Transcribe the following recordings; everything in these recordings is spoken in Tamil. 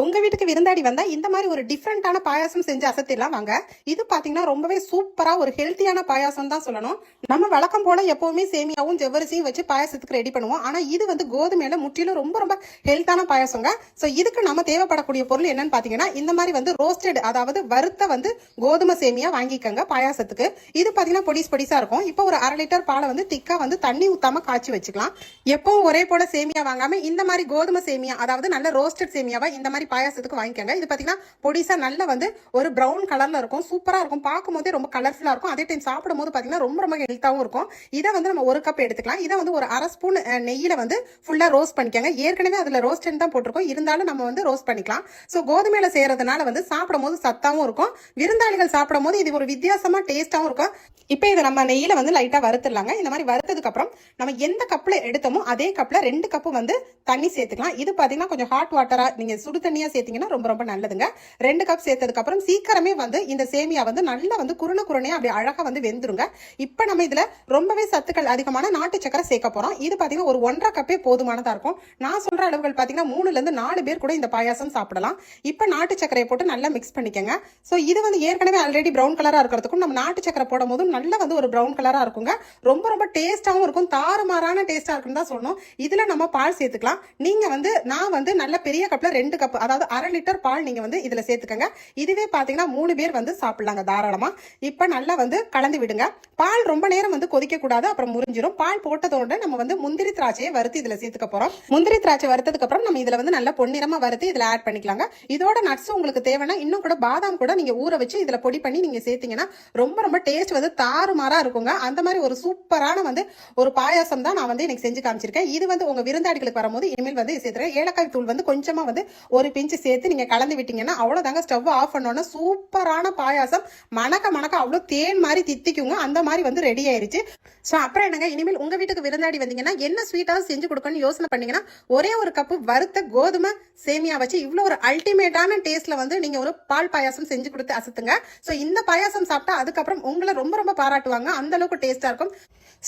உங்க வீட்டுக்கு விருந்தாடி வந்தா இந்த மாதிரி ஒரு டிஃப்ரெண்டான பாயாசம் செஞ்சு அசத்திடலாம் வாங்க. இது பாத்தீங்கன்னா ரொம்பவே சூப்பரா ஒரு ஹெல்த்தியான பாயாசம் தான் சொல்லணும். நம்ம வழக்கம் போல எப்பவுமே சேமியாவும் ஜவ்வரிசியும் வச்சு பாயாசத்துக்கு ரெடி பண்ணுவோம். ஆனா இது வந்து கோதுமையில முற்றிலும் ரொம்ப ரொம்ப ஹெல்த்தான பாயாசங்க. சோ இதுக்கு நம்ம தேவைப்படக்கூடிய பொருள் என்னன்னு பாத்தீங்கன்னா இந்த மாதிரி வந்து ரோஸ்டட், அதாவது வறுத்த வந்து கோதுமை சேமியா வாங்கிக்கங்க பாயாசத்துக்கு. இது பாத்தீங்கன்னா பொடிசா இருக்கும். இப்போ ஒரு 1/2 லிட்டர் பாலை வந்து திக்கா வந்து தண்ணி ஊத்தாம காய்ச்சி வச்சுக்கலாம். எப்பவும் ஒரே போல சேமியா வாங்காம இந்த மாதிரி கோதுமை சேமியா, அதாவது நல்ல ரோஸ்டட் சேமியாவா இந்த மாதிரி பாயாசத்துக்கு வாங்கிக்கங்க. இது பாத்தீங்கன்னா பொடிசா நல்ல வந்து ஒரு பிரவுன் கலர்ல இருக்கும். சூப்பரா இருக்கும். பார்க்கும் போதே ரொம்ப கலர்ஃபுல்லா இருக்கும். அதே டைம் சாப்பிடும் போது பாத்தீங்கன்னா ரொம்ப ரொம்ப ஹெல்த்தாவும் இருக்கும். இதை வந்து நம்ம 1 கப் எடுத்துக்கலாம். இதை வந்து ஒரு 1/2 ஸ்பூன் நெய்யில வந்து ஃபுல்லா ரோஸ்ட் பண்ணிக்கங்க. ஏற்கனவே அதுல ரோஸ்ட் தான் போட்டிருக்கோம், இருந்தாலும் நம்ம வந்து ரோஸ்ட் பண்ணிக்கலாம். சோ கோதுமையில செய்யறதுனால வந்து சாப்பிடும் போது சத்தாவும் இருக்கும். விருந்தாளிகள் சாப்பிடும் போது இது ஒரு வித்தியாசமா டேஸ்டாவும் இருக்கும். இப்போ இதை நம்ம நெய்யில வந்து லைட்டா வறுத்துடலாங்க. இந்த மாதிரி வறுத்ததுக்கு அப்புறம் நம்ம எந்த கப்ல எடுத்தோமோ அதே கப்ல 2 கப் வந்து தண்ணி சேர்த்துக்கலாம். இது பாத்தீங்கன்னா கொஞ்சம் ஹாட் வாட்டரா நீங்க சுடு தண்ணியா சேர்த்தீங்கன்னா ரொம்ப ரொம்ப நல்லதுங்க. 2 கப் சேர்த்ததுக்கு அப்புறம் சீக்கிரமே வந்து இந்த சேமியா வந்து நல்லா வந்து குருணையா அப்படி அழகா வந்து வெந்துருங்க. இப்ப நம்ம இதுல ரொம்பவே சத்துக்கள் அதிகமான நாட்டு சக்கரை சேர்க்க போறோம். இது பாத்தீங்கன்னா ஒரு 1.5 கப்பே போதுமானதா இருக்கும். நான் சொல்ற அளவுகள் பாத்தீங்கன்னா 3ல இருந்து 4 பேர் கூட இந்த பாயாசம் சாப்பிடலாம். இப்ப நாட்டு சக்கரையை போட்டு நல்லா மிக்ஸ் பண்ணிக்கங்க. சோ இது வந்து ஏற்கனவே ஆல்ரெடி பிரவுன் கலரா இருக்கிறதுக்கும் நம்ம நாட்டு சக்கரை போடும் போது நல்லா வந்து ஒரு பிரவுன் கலரா இருக்குங்க. ரொம்ப ரொம்ப டேஸ்டாவும் இருக்கும். தாறுமாறான டேஸ்டா இருக்குன்னு தான் சொல்லணும். இதுல நம்ம பால் சேர்த்துக்கலாம். நீங்க வந்து நான் வந்து நல்ல பெரிய கப்ல 2 கப், அதாவது 1/2 லிட்டர் பால் நீங்க வந்து இதுல சேர்த்துக்கங்க. இதுவே பாத்தீங்கன்னா 3 பேர் வந்து சாப்பிடலாங்க தாராளமா. இப்ப நல்லா வந்து கலந்து விடுங்க. பால் ரொம்ப நேரம் வந்து கொதிக்க கூடாது, அப்புறம் முறிஞ்சிரும். பால் போட்டதோட நம்ம வந்து முந்திரி திராட்சையை வறுத்து இதுல சேர்த்துக்க போறோம். முந்திரி திராட்சை வறுத்ததுக்கு அப்புறம் நம்ம இதுல வந்து நல்லா பொன்னிறமா வறுத்து இதுல ஆட் பண்ணிக்கலாங்க. இதோட நட்ஸ் உங்களுக்கு தேவைன்னா இன்னும் கூட பாதாம் கூட நீங்க ஊற வச்சு இதுல பொடி பண்ணி நீங்க சேர்த்தீங்கன்னா ரொம்ப ரொம்ப டேஸ்ட் வந்து தாறுமாறா இருக்குங்க. அந்த மாதிரி ஒரு சூப்பரான வந்து ஒரு பாயாசம் தான் நான் வந்து எனக்கு செஞ்சு காமிச்சிருக்கேன். இது வந்து உங்க விருந்தாடிகளுக்கு வரும்போது இனிமேல் வந்து சேர்த்துறேன். ஏலக்காய் தூள் வந்து கொஞ்சமா வந்து ஒரு பிஞ்சு சேர்த்து நீங்க கலந்து விட்டீங்கன்னா அவ்வளவுதாங்க. ஸ்டவ் ஆஃப் பண்ணோன்னா சூப்பரான பாயாசம் மணக்க அவ்வளவு தேன் மாதிரி தித்திக்குங்க. அந்த மாதிரி வந்து ரெடி ஆயிருச்சு. சோ அப்புறம் என்னங்க, இனிமேல் உங்க வீட்டுக்கு விருந்தாடி வந்தீங்கன்னா என்ன ஸ்வீட்டாவது செஞ்சு கொடுக்கணும்னு யோசனை பண்ணீங்கன்னா ஒரே ஒரு கப்பு வறுத்த கோதுமை சேமியா வச்சு இவ்வளவு ஒரு அல்டிமேட்டான டேஸ்ட்ல வந்து நீங்க ஒரு பால் பாயாசம் செஞ்சு கொடுத்து அசத்துங்க. சோ இந்த பாயாசம் சாப்பிட்டா அதுக்கப்புறம் உங்களை ரொம்ப ரொம்ப பாராட்டுவாங்க. அந்த அளவுக்கு டேஸ்டா இருக்கும்.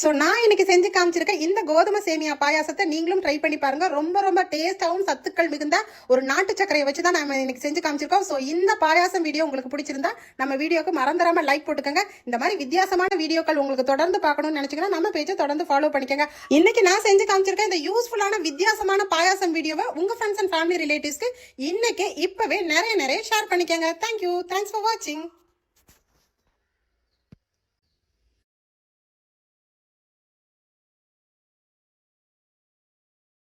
சோ நான் இன்னைக்கு செஞ்சு காமிச்சிருக்கேன் இந்த கோதுமை சேமியா பாயாசத்தை நீங்களும் ட்ரை பண்ணி பாருங்க. ரொம்ப ரொம்ப டேஸ்டாவும் சத்துக்கள் மிகுந்த ஒரு நாட்டு சக்கரையை வச்சு தான் நம்ம இன்னைக்கு செஞ்சு காமிச்சிருக்கோம். சோ இந்த பாயாசம் வீடியோ உங்களுக்கு பிடிச்சிருந்தா நம்ம வீடியோக்கு மறந்துடாம லைக் போட்டுக்கங்க. இந்த மாதிரி வித்தியாசமான வீடியோக்கள் உங்களுக்கு தொடர்ந்து பார்க்கணும்னு நினைச்சீங்கன்னா நம்ம பேஜை தொடர்ந்து ஃபாலோ பண்ணிக்கங்க. இன்னைக்கு நான் செஞ்சு காமிச்சிருக்கேன் இந்த யூஸ்ஃபுல்லான வித்தியாசமான பாயாசம் வீடியோவை உங்க ஃப்ரெண்ட்ஸ் அண்ட் ஃபேமிலி ரிலேட்டிவ்ஸ்க்கு இன்னைக்கு இப்பவே நிறைய ஷேர் பண்ணிக்கங்க. தேங்க்யூ. தேங்க்ஸ் ஃபார் வாட்சிங்.